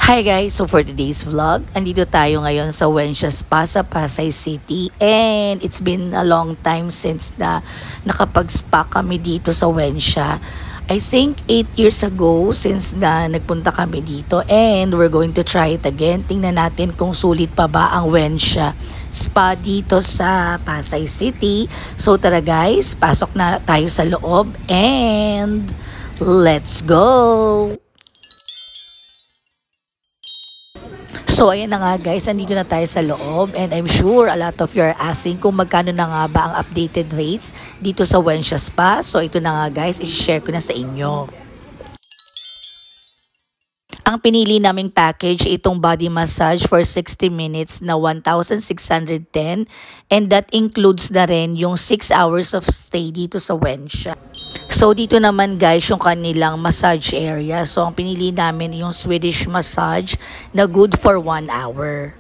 Hi guys! So for today's vlog, andito tayo ngayon sa Wensha Spa sa Pasay City and it's been a long time since na nakapag-spa kami dito sa Wensha. I think 8 years ago since na nagpunta kami dito and we're going to try it again. Tingnan natin kung sulit pa ba ang Wensha Spa dito sa Pasay City. So tara guys, pasok na tayo sa loob and let's go! So ayan na nga guys, andito na tayo sa loob and I'm sure a lot of you are asking kung magkano na nga ba ang updated rates dito sa Wensha Spa. So ito na nga guys, i-share ko na sa inyo. Ang pinili naming package itong body massage for 60 minutes na 1,610 and that includes na rin yung 6 hours of stay dito sa Wensha. So dito naman guys yung kanilang massage area. So ang pinili namin yung Swedish massage na good for 1 hour.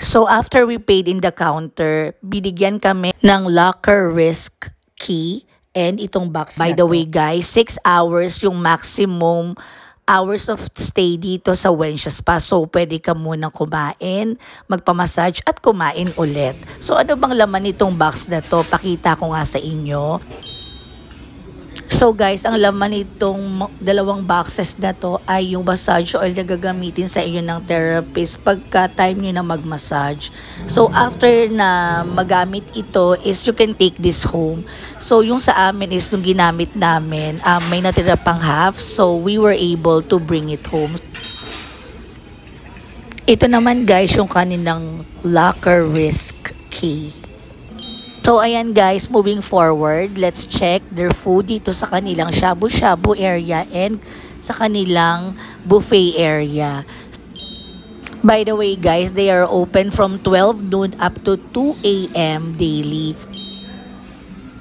So after we paid in the counter, binigyan kami ng locker risk key and itong box. By the way guys, 6 hours yung maximum hours of stay dito sa Wensha Spa. So, pwede ka munang kumain, magpamassage at kumain ulit. So, ano bang laman nitong box na to? Pakita ko nga sa inyo. So guys, ang laman nitong dalawang boxes na to ay yung massage oil na gagamitin sa inyo ng therapist pagka time nyo na mag-massage. So after na magamit ito is you can take this home. So yung sa amin is nung ginamit namin, may natira pang half. So we were able to bring it home. Ito naman guys yung kanilang locker risk key. So ayan guys, moving forward, let's check their food dito sa kanilang shabu-shabu area and sa kanilang buffet area. By the way guys, they are open from 12 noon up to 2 a.m. daily.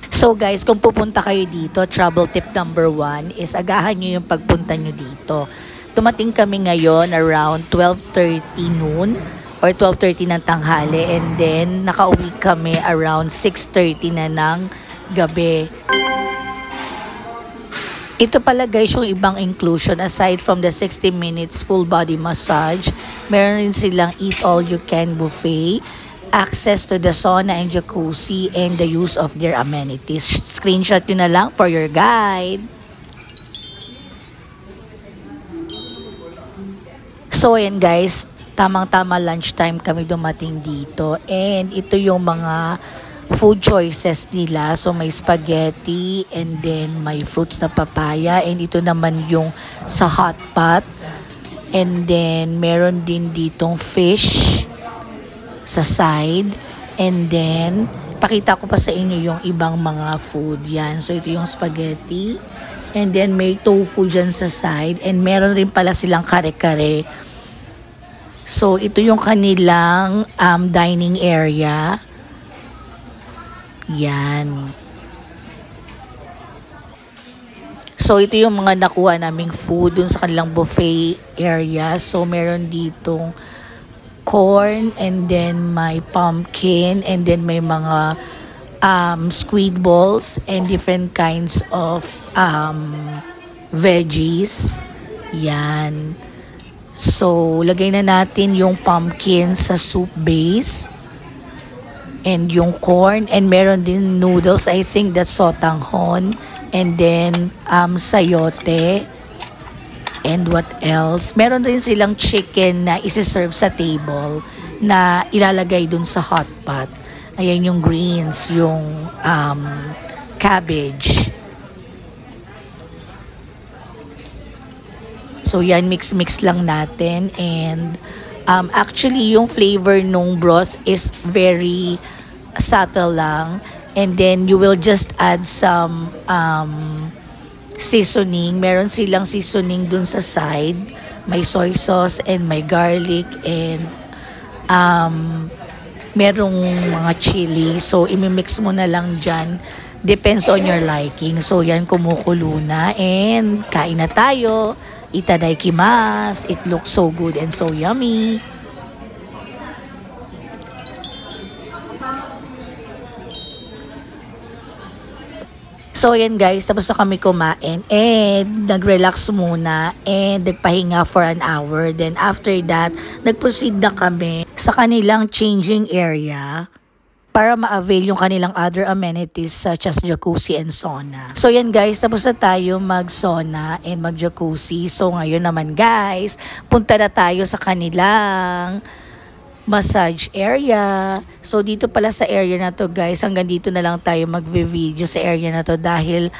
So guys, kung pupunta kayo dito, travel tip number 1 is agahan nyo yung pagpunta nyo dito. Tumating kami ngayon around 12:30 noon or 12:30 ng tanghali and then nakauwi kami around 6:30 na ng gabi. Ito pala guys yung ibang inclusion aside from the 60 minutes full body massage. Meron rin silang eat all you can buffet, access to the sauna and jacuzzi, and the use of their amenities. Screenshot nyo na lang for your guide. So ayan guys, tamang-tama lunchtime kami dumating dito and ito yung mga food choices nila. So may spaghetti and then may fruits na papaya and ito naman yung sa hot pot and then meron din ditong fish sa side and then pakita ko pa sa inyo yung ibang mga food yan. So ito yung spaghetti and then may tofu dyan sa side and meron rin pala silang kare-kare. So, ito yung kanilang dining area. Yan. So, ito yung mga nakuha naming food dun sa kanilang buffet area. So, meron ditong corn and then may pumpkin and then may mga squid balls and different kinds of veggies. Yan. So, lagay na natin yung pumpkin sa soup base and yung corn and meron din noodles. I think that's sotanghon and then sayote and what else. Meron din silang chicken na isi-serve sa table na ilalagay dun sa hot pot. Ayan yung greens, yung cabbage. So yan, mix-mix lang natin and actually yung flavor nung broth is very subtle lang and then you will just add some seasoning. Meron silang seasoning dun sa side. May soy sauce and may garlic and merong mga chili. So imimix mo na lang dyan. Depends on your liking. So yan, kumukulo na and kain na tayo. Itadaikimasu. It looks so good and so yummy. So, ayan guys, tapos na kami kumain and nag-relax muna and nagpahinga for an hour. Then after that, nag-proceed na kami sa kanilang changing area para ma-avail yung kanilang other amenities such as jacuzzi and sauna. So yan guys, tapos na tayo mag-sauna and mag-jacuzzi. So ngayon naman guys, punta na tayo sa kanilang massage area. So dito pala sa area na to guys, hanggang dito na lang tayo mag-video sa area na to dahil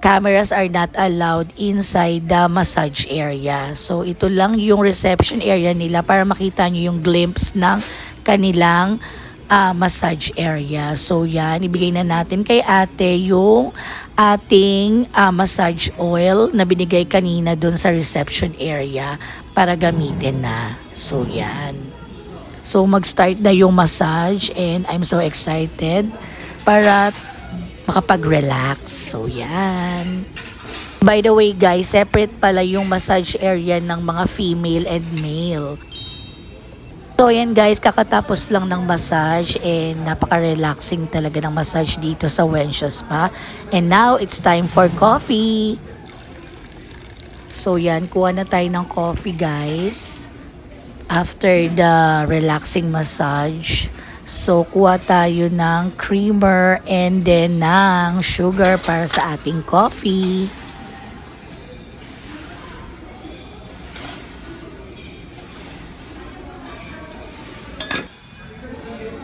cameras are not allowed inside the massage area. So ito lang yung reception area nila para makita nyo yung glimpse ng kanilang massage area. So yan, ibigay na natin kay ate yung ating massage oil na binigay kanina dun sa reception area para gamitin na. So yan. So mag-start na yung massage and I'm so excited para makapag-relax. So yan. By the way guys, separate pala yung massage area ng mga female and male. So yan guys, kakatapos lang ng massage and napaka-relaxing talaga ng massage dito sa Wensha Spa. And now it's time for coffee. So yan, kuha na tayo ng coffee guys. After the relaxing massage, so kuha tayo ng creamer and then ng sugar para sa ating coffee.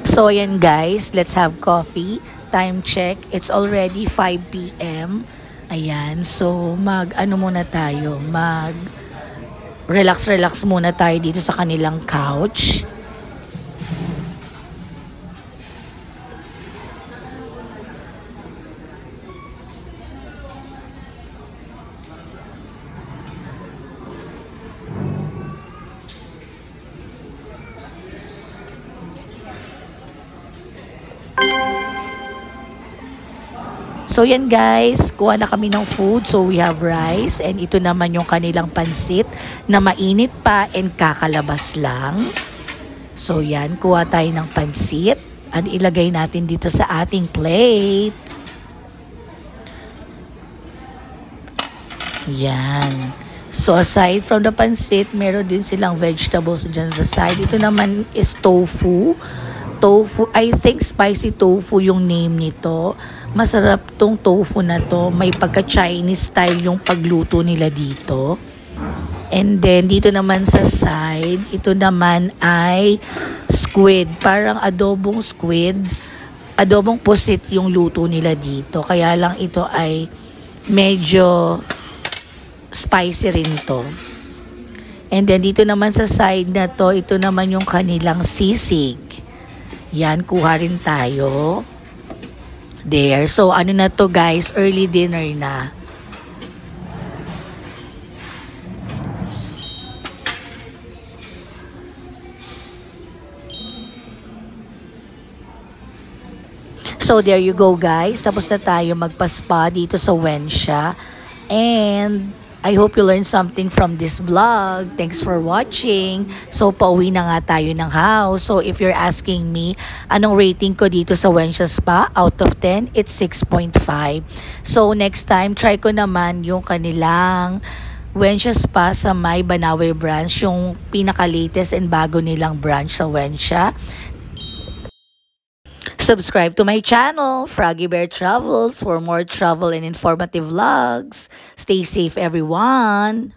So ayan guys, let's have coffee. Time check, it's already 5 p.m. Ayan, so mag-ano muna tayo, relax muna tayo dito sa kanilang couch. So yan guys, kuha na kami ng food. So we have rice and ito naman yung kanilang pansit na mainit pa and kakalabas lang. So yan, kuha tayo ng pansit at ilagay natin dito sa ating plate. Yan. So aside from the pansit, meron din silang vegetables dyan sa side. Ito naman is tofu. Tofu, I think spicy tofu yung name nito. Masarap tong tofu na to. May pagka-Chinese style yung pagluto nila dito. And then, dito naman sa side, ito naman ay squid. Parang adobong squid. Adobong pusit yung luto nila dito. Kaya lang ito ay medyo spicy rin to. And then, dito naman sa side na to, ito naman yung kanilang sisig. Yan, kuha rin tayo. There. So, ano na to guys? Early dinner na. So, there you go guys. Tapos na tayo magpa-spa dito sa Wensha. And I hope you learned something from this vlog. Thanks for watching. So, pauwi na nga tayo ng house. So, if you're asking me, anong rating ko dito sa Wensha Spa? Out of 10, it's 6.5. So, next time, try ko naman yung kanilang Wensha Spa sa May Banawe branch. Yung pinaka-latest and bago nilang branch sa Wensha. Subscribe to my channel, Froggy Bear Travels, for more travel and informative vlogs. Stay safe, everyone.